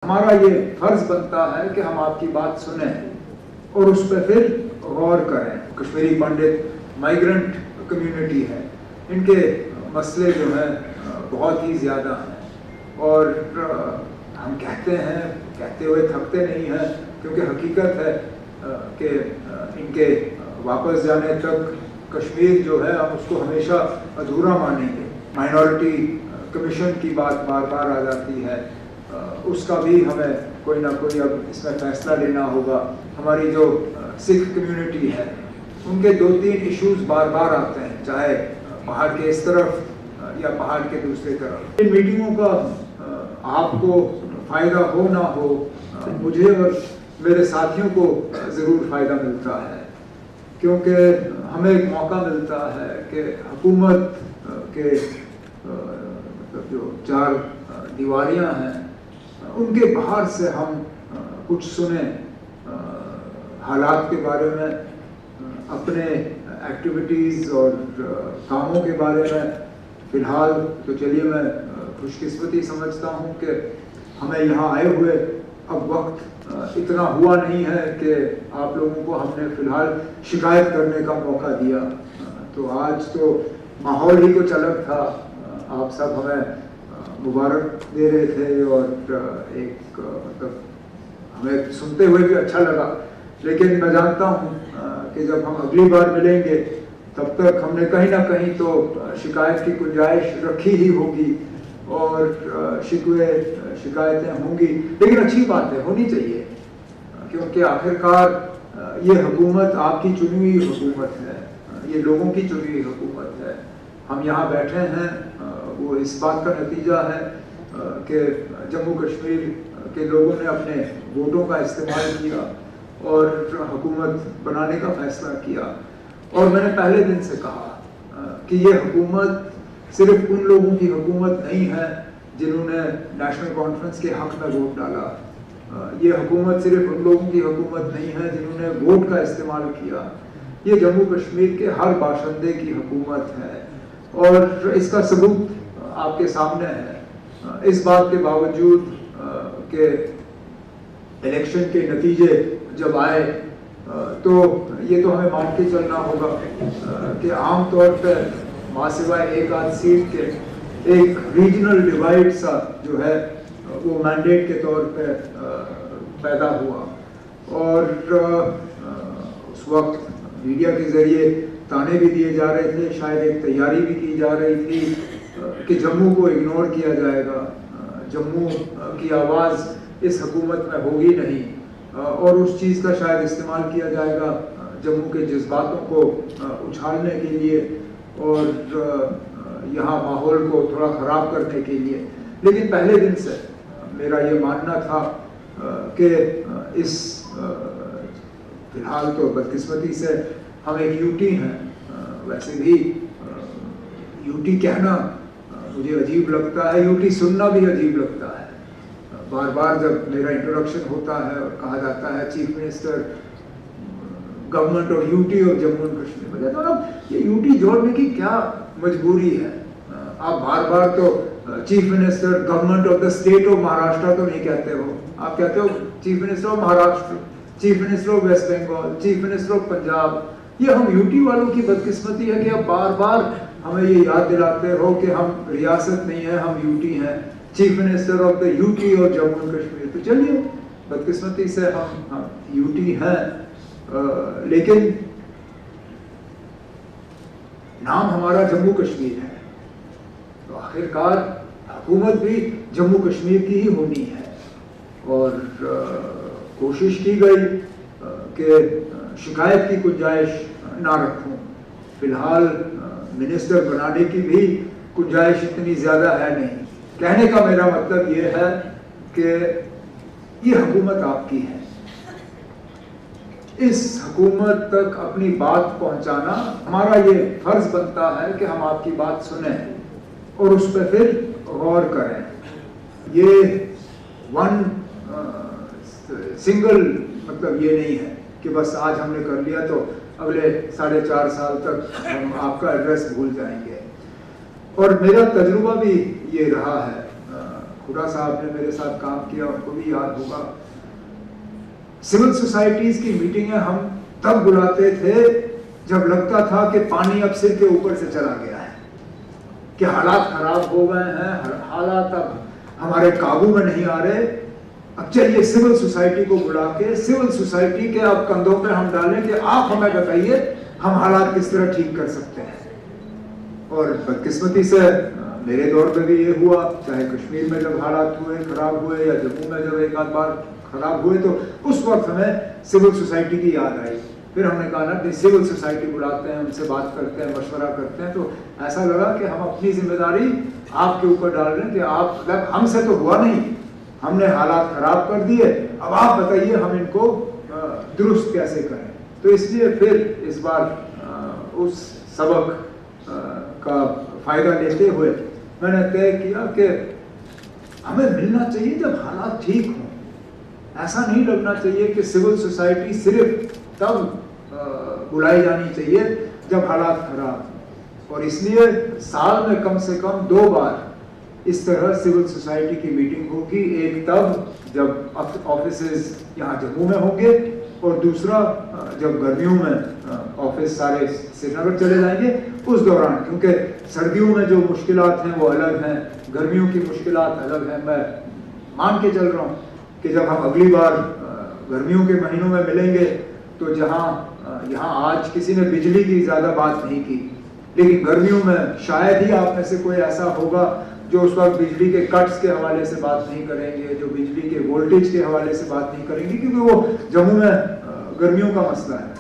ہمارا یہ فرض بنتا ہے کہ ہم آپ کی بات سنیں اور اس پہ پھر غور کریں. کشمیری پنڈت مائیگرنٹ کمیونٹی ہے, ان کے مسئلے جو ہیں بہت ہی زیادہ ہیں اور ہم کہتے ہیں, کہتے ہوئے تھکتے نہیں ہیں, کیونکہ حقیقت ہے کہ ان کے واپس جانے تک کشمیر جو ہے ہم اس کو ہمیشہ ادھورا مانیں گے. مائنورٹی کمیشن کی بات بار بار آ جاتی ہے, اس کا بھی ہمیں کوئی نہ کوئی اب اس میں فیصلہ لینا ہوگا. ہماری جو سکھ کمیونٹی ہے ان کے 2-3 ایشوز بار بار آتے ہیں, چاہے پہاڑ کے اس طرف یا پہاڑ کے دوسرے طرف. ان میٹنگوں کا آپ کو فائدہ ہو نہ ہو, مجھے اور میرے ساتھیوں کو ضرور فائدہ ملتا ہے, کیونکہ ہمیں ایک موقع ملتا ہے کہ حکومت کے جو 4 دیواریاں ہیں ان کے باہر سے ہم کچھ سنیں, حالات کے بارے میں, اپنے ایکٹیویٹیز اور کاموں کے بارے میں. فی الحال تو چلیے میں خوش قسمتی سمجھتا ہوں کہ ہمیں یہاں آئے ہوئے اب وقت اتنا ہوا نہیں ہے کہ آپ لوگوں کو ہم نے فی الحال شکایت کرنے کا موقع دیا. تو آج تو ماحول ہی کچھ الگ تھا, آپ سب ہمیں مبارک دے رہے تھے اور ایک مطلب ہمیں سنتے ہوئے بھی اچھا لگا. لیکن میں جانتا ہوں کہ جب ہم اگلی بار ملیں گے تب تک ہم نے کہیں نہ کہیں تو شکایت کی گنجائش رکھی ہی ہوگی اور شکایتیں ہوں گی. لیکن اچھی بات ہے, ہونی چاہیے, کیونکہ آخرکار یہ حکومت آپ کی چنی ہوئی حکومت ہے, یہ لوگوں کی چنی ہوئی حکومت ہے. ہم یہاں بیٹھے ہیں وہ اس بات کا نتیجہ ہے کہ جموں کشمیر کے لوگوں نے اپنے ووٹوں کا استعمال کیا اور حکومت بنانے کا فیصلہ کیا. اور میں نے پہلے دن سے کہا کہ یہ حکومت صرف ان لوگوں کی حکومت نہیں ہے جنہوں نے نیشنل کانفرنس کے حق میں ووٹ ڈالا. یہ حکومت صرف ان لوگوں کی حکومت نہیں ہے جنہوں نے ووٹ کا استعمال کیا. یہ جموں کشمیر کے ہر باشندے کی حکومت ہے اور اس کا ثبوت آپ کے سامنے ہے. اس بات کے باوجود کہ الیکشن کے نتیجے جب آئے تو یہ تو ہمیں مان کے چلنا ہوگا کہ عام طور پہ ماں سوائے ایک آدھ سیٹ کے ایک ریجنل ڈیوائڈ سا جو ہے وہ مینڈیٹ کے طور پہ پیدا ہوا. اور اس وقت میڈیا کے ذریعے تانے بھی دیے جا رہے تھے, شاید ایک تیاری بھی کی جا رہی تھی کہ جموں کو اگنور کیا جائے گا, جموں کی آواز اس حکومت میں ہوگی نہیں, اور اس چیز کا شاید استعمال کیا جائے گا جموں کے جذباتوں کو اچھالنے کے لیے اور یہاا ماحول کو تھوڑا خراب کرنے کے لیے. لیکن پہلے دن سے میرا یہ ماننا تھا کہ اس فی الحال تو بدقسمتی سے ہم ایک یوٹی ہیں, ویسے بھی یوٹی کہنا مجھے عجیب لگتا ہے, یوٹی سننا بھی عجیب لگتا ہے. بار بار جب میرا انٹروڈکشن ہوتا ہے اور کہا جاتا ہے چیف منسٹر گورنمنٹ اور یوٹی اور جموں اینڈ کشمیر, میں کہتا ہوں یہ یوٹی جوڑنے کی کیا مجبوری ہے. آپ بار بار تو chief minister government of the state of Maharashtra تو نہیں کہتے ہو, آپ کہتے ہو chief minister of Maharashtra, chief minister of West Bengal, chief minister of Punjab. یہ ہم یوٹی والوں کی بدقسمتی ہے کہ آپ بار بار ہمیں یہ یاد دلاتے ہو کہ ہم ریاست نہیں ہیں, ہم یوٹی ہیں, chief minister of the UT اور جموں اینڈ کشمیر. تو چلیے بدقسمتی سے ہم یوٹی ہیں, لیکن نام ہمارا جموں کشمیر ہے, تو آخرکار حکومت بھی جموں کشمیر کی ہی ہونی ہے. اور کوشش کی گئی کہ شکایت کی گنجائش نہ رکھوں. فی الحال منسٹر بنانے کی بھی گنجائش اتنی زیادہ ہے نہیں. کہنے کا میرا مطلب یہ ہے کہ یہ حکومت آپ کی ہے, اس حکومت تک اپنی بات پہنچانا ہمارا یہ فرض بنتا ہے کہ ہم آپ کی بات سنیں اور اس پہ پھر غور کریں. یہ ون سنگل مطلب یہ نہیں ہے کہ بس آج ہم نے کر لیا تو اگلے 4.5 سال تک ہم آپ کا ایڈریس بھول جائیں گے. اور میرا تجربہ بھی یہ رہا ہے, हुडा साहब ने मेरे साथ काम किया, उनको भी याद होगा। सिविल सोसाइटीज की मीटिंगें हम तब बुलाते थे जब लगता था कि पानी अब सिर के ऊपर से चला गया है, कि हालात खराब हो गए हैं, हालात अब हमारे काबू में नहीं आ रहे। अब चलिए सिविल सोसाइटी को बुला के सिविल सोसाइटी के अब कंधों पे हम डालें कि आप हमें बताइए हम हालात किस तरह ठीक कर सकते हैं। और बदकिस्मती से मेरे दौर पे भी ये हुआ, चाहे कश्मीर में जब हालात हुए खराब हुए या जम्मू में जब एक आध बार खराब हुए, तो उस वक्त हमें सिविल सोसाइटी की याद आई। फिर हमने कहा ना कि सिविल सोसाइटी बुलाते हैं, उनसे बात करते हैं, मशवरा करते हैं। तो ऐसा लगा कि हम अपनी जिम्मेदारी आपके ऊपर डाल रहे हैं कि आप, मतलब हमसे तो हुआ नहीं, हमने हालात खराब कर दिए, अब आप बताइए हम इनको दुरुस्त कैसे करें। तो इसलिए फिर इस बार उस सबक का फायदा लेते हुए मैंने तय किया कि हमें मिलना चाहिए जब हालात ठीक हों। ऐसा नहीं लगना चाहिए कि सिविल सोसाइटी सिर्फ तब बुलाई जानी चाहिए जब हालात खराब। और इसलिए साल में कम से कम 2 बार इस तरह सिविल सोसाइटी की मीटिंग होगी। एक तब जब ऑफिसेज यहाँ जम्मू में होंगे, और दूसरा जब गर्मियों में ऑफिस सारे श्रीनगर चले जाएंगे उस दौरान, क्योंकि सर्दियों में जो मुश्किलात हैं वो अलग हैं, गर्मियों की मुश्किलात अलग हैं। मैं मान के चल रहा हूँ कि जब हम अगली बार गर्मियों के महीनों में मिलेंगे तो यहाँ आज किसी ने बिजली की ज़्यादा बात नहीं की, लेकिन गर्मियों में शायद ही आप में से कोई ऐसा होगा जो उस वक्त बिजली के कट्स के हवाले से बात नहीं करेंगे, जो बिजली के वोल्टेज के हवाले से बात नहीं करेंगे, क्योंकि वो जम्मू में गर्मियों का मसला है।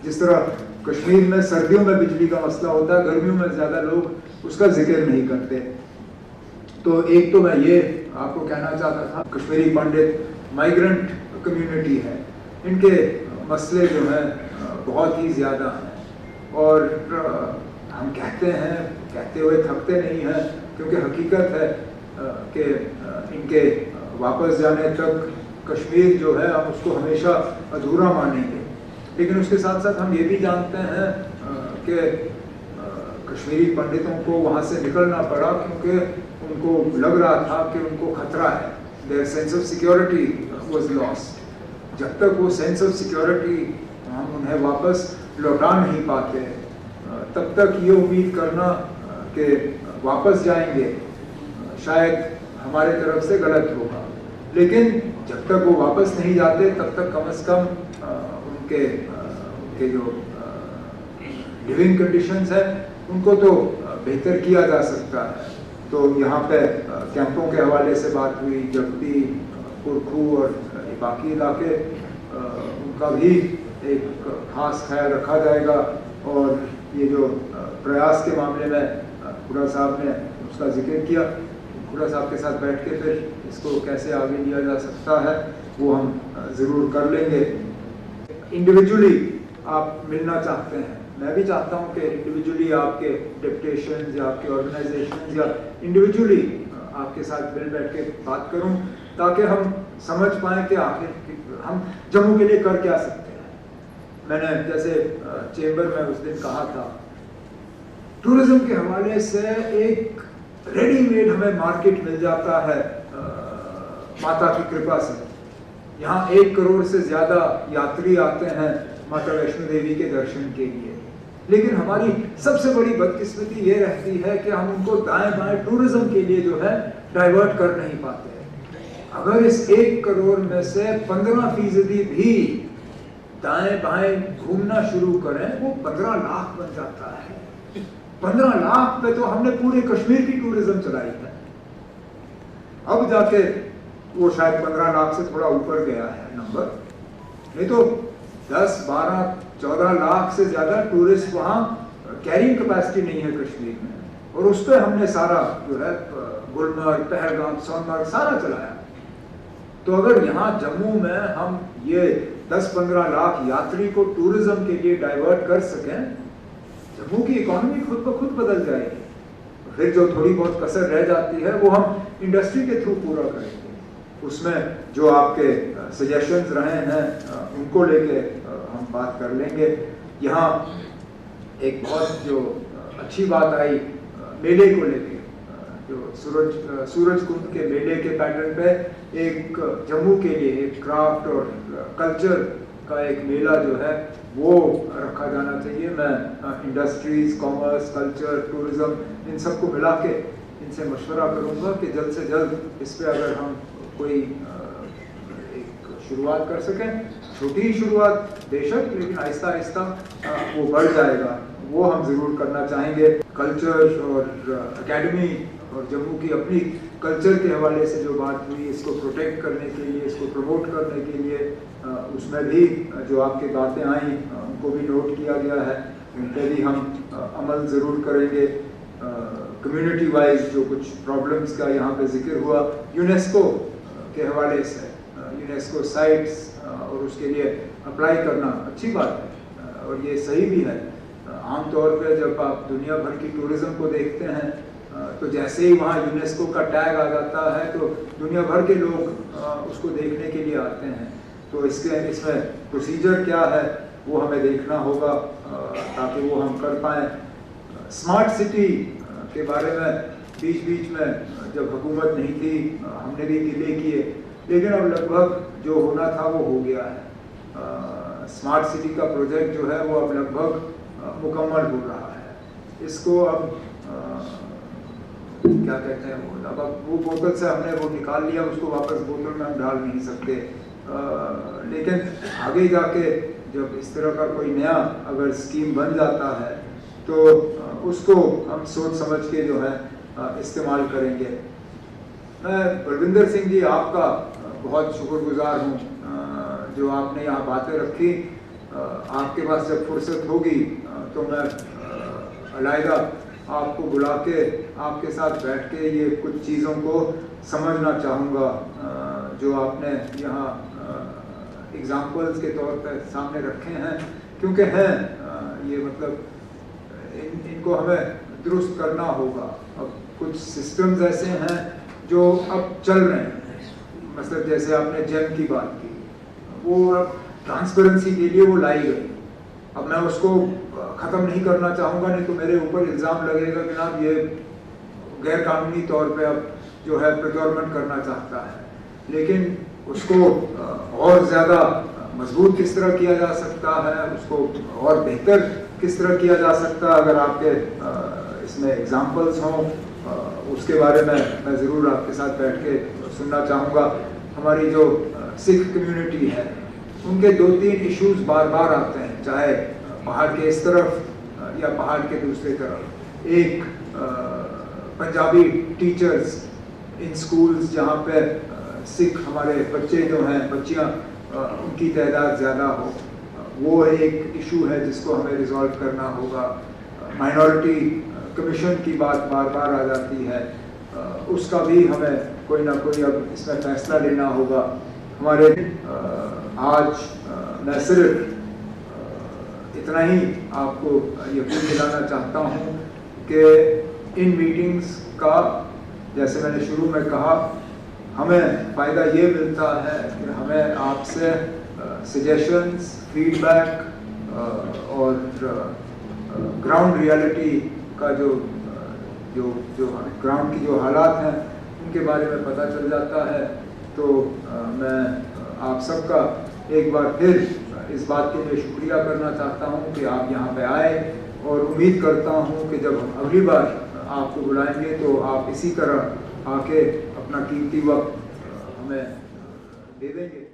जिस तरह कश्मीर में सर्दियों में बिजली का मसला होता है, गर्मियों में ज़्यादा लोग उसका जिक्र नहीं करते। तो एक तो मैं ये आपको कहना चाहता था, कश्मीरी पंडित माइग्रेंट कम्युनिटी है, इनके मसले जो हैं बहुत ही ज़्यादा हैं। और हम कहते हुए थकते नहीं हैं, क्योंकि हकीकत है कि इनके वापस जाने तक कश्मीर जो है हम उसको हमेशा अधूरा मानेंगे। लेकिन उसके साथ साथ हम ये भी जानते हैं कि कश्मीरी पंडितों को वहाँ से निकलना पड़ा क्योंकि उनको लग रहा था कि उनको खतरा है। Their sense of security was lost. जब तक वो सेंस ऑफ सिक्योरिटी हम उन्हें वापस लौटा नहीं पाते, तब तक ये उम्मीद करना कि वापस जाएंगे शायद हमारे तरफ से गलत होगा। लेकिन जब तक वो वापस नहीं जाते तब तक कम से कम उनके जो लिविंग कंडीशंस है उनको तो बेहतर किया जा सकता है। तो यहाँ पे कैंपों के हवाले से बात हुई, जगती, पुरखू और बाकी इलाके, उनका भी एक खास ख्याल रखा जाएगा। और ये जो प्रयास के मामले में हुडा साहब ने उसका जिक्र किया, हुडा साहब के साथ बैठ के फिर इसको कैसे आगे लिया जा सकता है वो हम ज़रूर कर लेंगे। इंडिविजुअली आप मिलना चाहते हैं, मैं भी चाहता हूं कि इंडिविजुअली आपके डेपुटेशंस या आपके ऑर्गेनाइजेशंस या इंडिविजुअली आपके साथ मिल बैठ के बात करूं, ताकि हम समझ पाएं कि आखिर हम जम्मू के लिए कर क्या सकते हैं। मैंने जैसे चेंबर में उस दिन कहा था, टूरिज्म के हवाले से एक रेडीमेड हमें मार्केट मिल जाता है माता की कृपा से। यहाँ 1 करोड़ से ज़्यादा यात्री आते हैं माता वैष्णो देवी के दर्शन के लिए, लेकिन हमारी सबसे बड़ी बदकिस्मती ये रहती है कि हम उनको दाएं बाएं टूरिज्म के लिए जो है डाइवर्ट कर नहीं पाते। अगर इस 1 करोड़ में से 15% भी दाएं बाएं घूमना शुरू करें, वो 15 लाख बन जाता है। 15 लाख पे तो हमने पूरे कश्मीर की टूरिज्म चलाई है। अब जाके वो शायद 15 लाख से थोड़ा ऊपर गया है नंबर, नहीं तो 10, 12, 14 लाख से ज़्यादा टूरिस्ट वहाँ कैरिंग कैपेसिटी नहीं है कश्मीर में। और उस पर हमने सारा जो है गुलमर्ग, पहलगाम, सोनमर्ग सारा चलाया। तो अगर यहाँ जम्मू में हम ये 10-15 लाख यात्री को टूरिज्म के लिए डाइवर्ट कर सकें, जम्मू की इकोनॉमी खुद ब खुद बदल जाएगी। फिर जो थोड़ी बहुत कसर रह जाती है वो हम इंडस्ट्री के थ्रू पूरा करेंगे। उसमें जो आपके सजेशंस रहे हैं उनको लेके हम बात कर लेंगे। यहाँ एक बहुत जो अच्छी बात आई मेले को लेके जो सूरज कुंड के मेले के पैटर्न पे एक जम्मू के लिए एक क्राफ्ट और कल्चर का एक मेला जो है वो रखा जाना चाहिए। मैं industries, commerce, culture, tourism in सबको मिला के इनसे मशवरा करूँगा कि जल्द से जल्द इस पर अगर हम कोई एक शुरुआत कर सकें, छोटी ही शुरुआत बेशक, लेकिन आहिस्ता आहिस्ता वो बढ़ जाएगा, वो हम ज़रूर करना चाहेंगे। कल्चर और एकेडमी और जम्मू की अपनी कल्चर के हवाले से जो बात हुई, इसको प्रोटेक्ट करने के लिए, इसको प्रमोट करने के लिए उसमें भी जो आपकी बातें आई उनको भी नोट किया गया है, उन पर भी हम अमल ज़रूर करेंगे। कम्युनिटी वाइज जो कुछ प्रॉब्लम्स का यहाँ पे जिक्र हुआ, यूनेस्को के हवाले से, यूनेस्को साइट्स और उसके लिए अप्लाई करना अच्छी बात है और ये सही भी है। आमतौर पे जब आप दुनिया भर की टूरिज़्म को देखते हैं तो जैसे ही वहाँ यूनेस्को का टैग आ जाता है तो दुनिया भर के लोग उसको देखने के लिए आते हैं। तो इसमें प्रोसीजर क्या है वो हमें देखना होगा ताकि वो हम कर पाएँ। स्मार्ट सिटी के बारे में बीच बीच में जब हुकूमत नहीं थी हमने भी गिले किए, लेकिन अब लगभग जो होना था वो हो गया है। स्मार्ट सिटी का प्रोजेक्ट जो है वो अब लगभग मुकम्मल हो रहा है। इसको अब क्या कहते हैं अब वो बोतल से हमने वो निकाल लिया, उसको वापस बोतल में हम डाल नहीं सकते, लेकिन आगे जाके जब इस तरह का कोई नया अगर स्कीम बन जाता है तो उसको हम सोच समझ के जो है इस्तेमाल करेंगे। मैं बलविंदर सिंह जी आपका बहुत शुक्रगुजार हूँ जो आपने यहाँ बातें रखी। आपके पास जब फुर्सत होगी तो मैं अलहदा आपको बुला के आपके साथ बैठ के ये कुछ चीज़ों को समझना चाहूँगा जो आपने यहाँ एग्जाम्पल्स के तौर पर सामने रखे हैं, क्योंकि हैं ये मतलब इनको हमें दुरुस्त करना होगा। अब कुछ सिस्टम्स ऐसे हैं जो अब चल रहे हैं, मतलब जैसे आपने जेम की बात की, वो अब ट्रांसपेरेंसी के लिए वो लाई गई। अब मैं उसको ख़त्म नहीं करना चाहूँगा, नहीं तो मेरे ऊपर इल्ज़ाम लगेगा कि जनाब ये गैर कानूनी तौर पे अब जो है प्रोक्योरमेंट करना चाहता है। लेकिन उसको और ज़्यादा मजबूत किस तरह किया जा सकता है, उसको और बेहतर किस तरह किया जा सकता है, अगर आपके इसमें एग्जाम्पल्स हों उसके बारे में मैं ज़रूर आपके साथ बैठ के सुनना चाहूँगा। हमारी जो सिख कम्युनिटी है उनके 2-3 इश्यूज बार बार आते हैं, चाहे पहाड़ के इस तरफ या पहाड़ के दूसरी तरफ। एक पंजाबी टीचर्स इन स्कूल्स जहाँ पे सिख हमारे बच्चे जो हैं, बच्चियाँ उनकी तादाद ज़्यादा हो, वो एक इशू है जिसको हमें रिजॉल्व करना होगा। माइनॉरिटी कमीशन की बात बार बार आ जाती है, उसका भी हमें कोई ना कोई अब इसमें फैसला लेना होगा। हमारे आज मैं सिर्फ इतना ही आपको यकीन दिलाना चाहता हूँ कि इन मीटिंग्स का, जैसे मैंने शुरू में कहा, हमें फ़ायदा ये मिलता है कि हमें आपसे सजेशंस, फीडबैक और ग्राउंड रियलिटी का जो ग्राउंड की जो हालात हैं उनके बारे में पता चल जाता है। तो मैं आप सबका एक बार फिर इस बात के लिए शुक्रिया करना चाहता हूँ कि आप यहाँ पे आए, और उम्मीद करता हूँ कि जब हम अगली बार आपको बुलाएंगे तो आप इसी तरह आके अपना कीमती वक्त हमें दे देंगे।